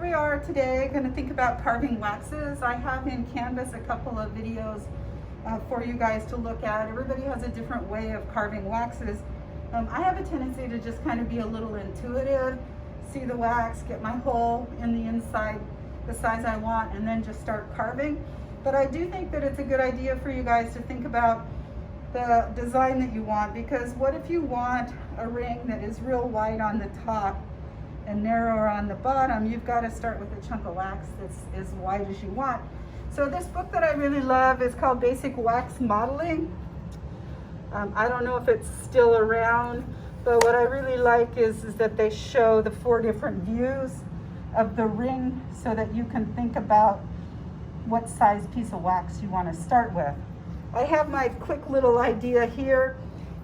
we are today, going to think about carving waxes. I have in Canvas a couple of videos for you guys to look at. Everybody has a different way of carving waxes. I have a tendency to just kind of be a little intuitive, see the wax, get my hole in the inside the size I want, and then just start carving. But I do think that it's a good idea for you guys to think about the design that you want, because what if you want a ring that is real wide on the top and narrower on the bottom? You've got to start with a chunk of wax that's as wide as you want. So this book that I really love is called Basic Wax Modeling. I don't know if it's still around, but what I really like is that they show the 4 different views of the ring so that you can think about what size piece of wax you want to start with. I have my quick little idea here.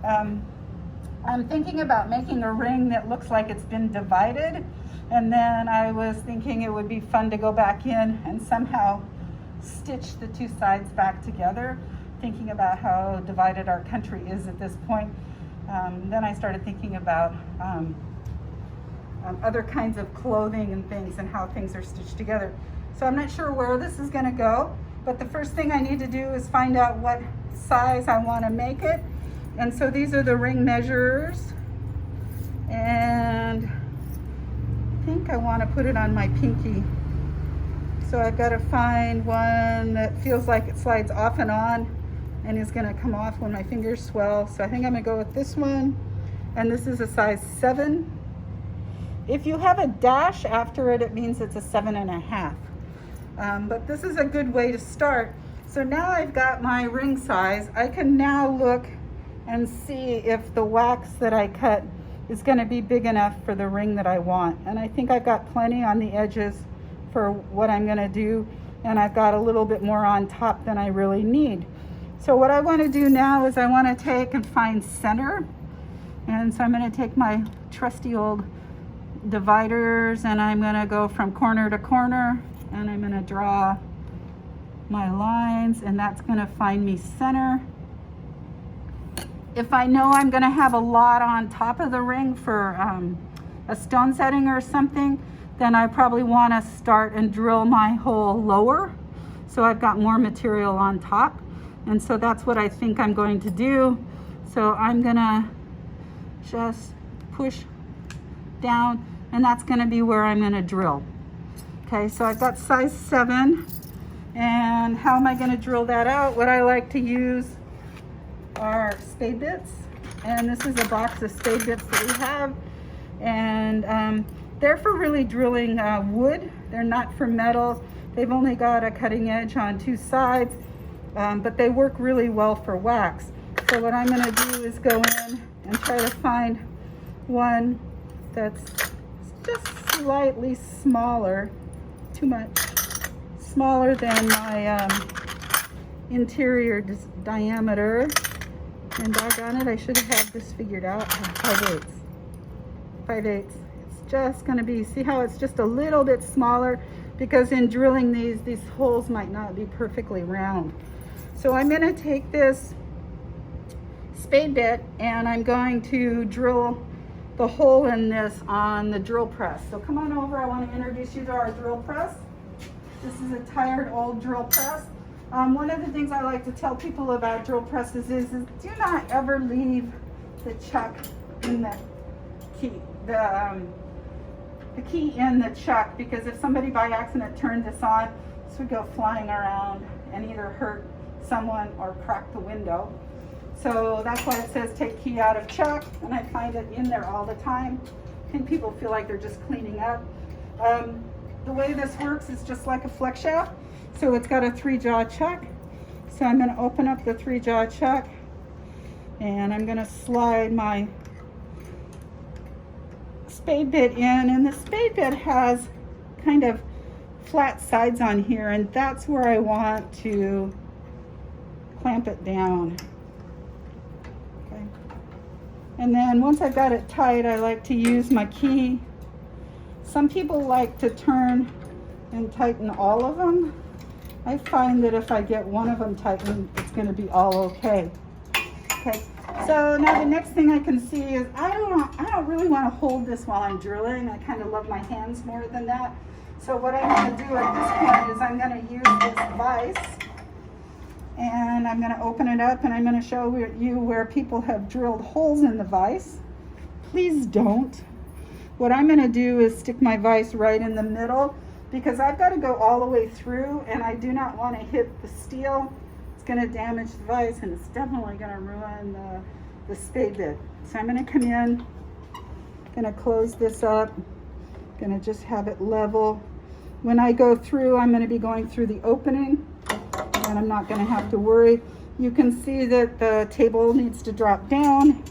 I'm thinking about making a ring that looks like it's been divided, and then I was thinking it would be fun to go back in and somehow stitch the 2 sides back together, thinking about how divided our country is at this point. Then I started thinking about other kinds of clothing and things and how things are stitched together. So I'm not sure where this is going to go, but the first thing I need to do is find out what size I want to make it. And so these are the ring measures, and I think I want to put it on my pinky. So I've got to find one that feels like it slides off and on and is going to come off when my fingers swell. So I think I'm going to go with this one, and this is a size 7. If you have a dash after it, it means it's a 7.5. But this is a good way to start. So now I've got my ring size. I can now look and see if the wax that I cut is going to be big enough for the ring that I want. And I think I've got plenty on the edges for what I'm going to do, and I've got a little bit more on top than I really need. So what I want to do now is I want to take and find center. And so I'm going to take my trusty old dividers, and I'm going to go from corner to corner, and I'm going to draw my lines, and that's going to find me center. If I know I'm going to have a lot on top of the ring for a stone setting or something, then I probably want to start and drill my hole lower so I've got more material on top. And so that's what I think I'm going to do. So I'm going to just push down, and that's going to be where I'm going to drill. Okay, so I've got size 7, and how am I going to drill that out? What I like to use are spade bits, and this is a box of spade bits that we have, and they're for really drilling wood. They're not for metal. They've only got a cutting edge on 2 sides, but they work really well for wax. So what I'm going to do is go in and try to find one that's just slightly smaller, too much smaller than my interior diameter. And doggone it, I should have had this figured out. 5/8. 5/8. It's just going to be, see how it's just a little bit smaller, because in drilling these holes might not be perfectly round. So I'm going to take this spade bit and I'm going to drill the hole in this on the drill press. So come on over, I want to introduce you to our drill press. This is a tired old drill press. One of the things I like to tell people about drill presses is do not ever leave the chuck in the key, the key in the chuck, because if somebody by accident turned this on, this would go flying around and either hurt someone or crack the window. So that's why it says take key out of chuck, and I find it in there all the time. I think people feel like they're just cleaning up. The way this works is just like a flex shaft. So it's got a 3-jaw chuck. So I'm going to open up the 3-jaw chuck, and I'm going to slide my spade bit in, and the spade bit has kind of flat sides on here, and that's where I want to clamp it down. Okay. And then once I've got it tight, I like to use my key. Some people like to turn and tighten all of them. I find that if I get one of them tightened, it's going to be all okay. Okay, so now the next thing I can see is I don't really want to hold this while I'm drilling. I kind of love my hands more than that. So what I'm going to do at this point is I'm going to use this vise, and I'm going to open it up, and I'm going to show you where people have drilled holes in the vise. Please don't. What I'm going to do is stick my vise right in the middle, because I've got to go all the way through, and I do not want to hit the steel. It's going to damage the vise, and it's definitely going to ruin the spade bit. So I'm going to come in, going to close this up, going to just have it level. When I go through, I'm going to be going through the opening, and I'm not going to have to worry. You can see that the table needs to drop down.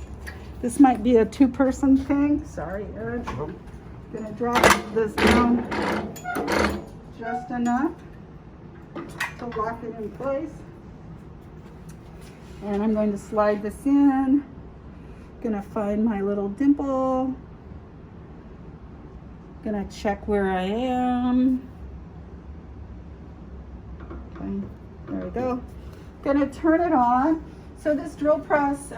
This might be a two-person thing. Sorry, Eric. I'm going to drop this down just enough to lock it in place. And I'm going to slide this in. Gonna find my little dimple. Gonna check where I am. Okay, there we go. Gonna turn it on. So this drill press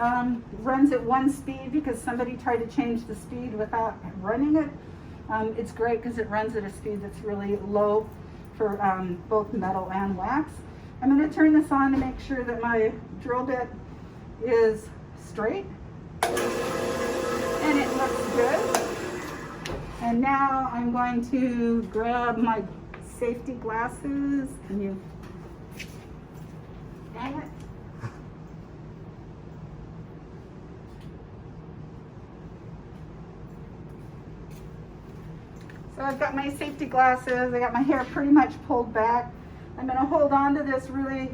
runs at 1 speed because somebody tried to change the speed without running it. It's great because it runs at a speed that's really low for both metal and wax. I'm going to turn this on to make sure that my drill bit is straight and it looks good. And now I'm going to grab my safety glasses. Can you? Dang it. So I've got my safety glasses. I got my hair pretty much pulled back. I'm going to hold on to this really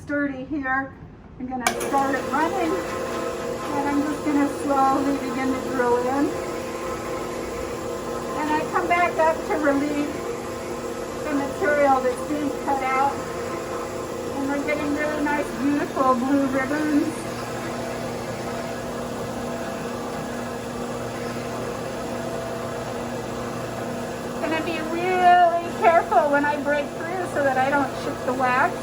sturdy here. I'm going to start it running, and I'm just going to slowly begin to drill in. And I come back up to relieve the material that's being cut out. And we're getting really nice, beautiful blue ribbons. I'm going to be really careful when I break through so that I don't chip the wax.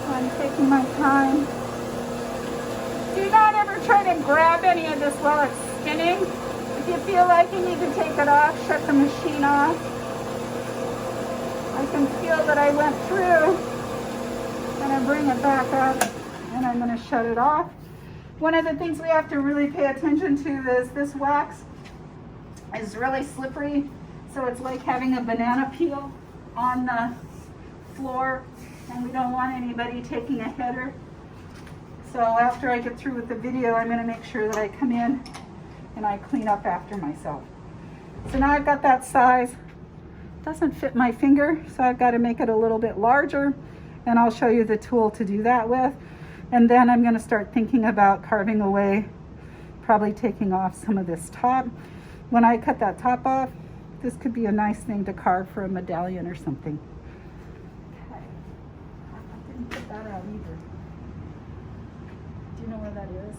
I'm taking my time. Do not ever try to grab any of this while it's spinning. If you feel like you need to take it off, shut the machine off. I can feel that I went through. I'm going to bring it back up, and I'm going to shut it off. One of the things we have to really pay attention to is this wax is really slippery, so it's like having a banana peel on the floor, and we don't want anybody taking a header. So after I get through with the video, I'm going to make sure that I come in and I clean up after myself. So now I've got that size. It doesn't fit my finger, so I've got to make it a little bit larger, and I'll show you the tool to do that with. And then I'm going to start thinking about carving away, probably taking off some of this top. When I cut that top off, this could be a nice thing to carve for a medallion or something. Okay. I didn't put that out either. Do you know where that is?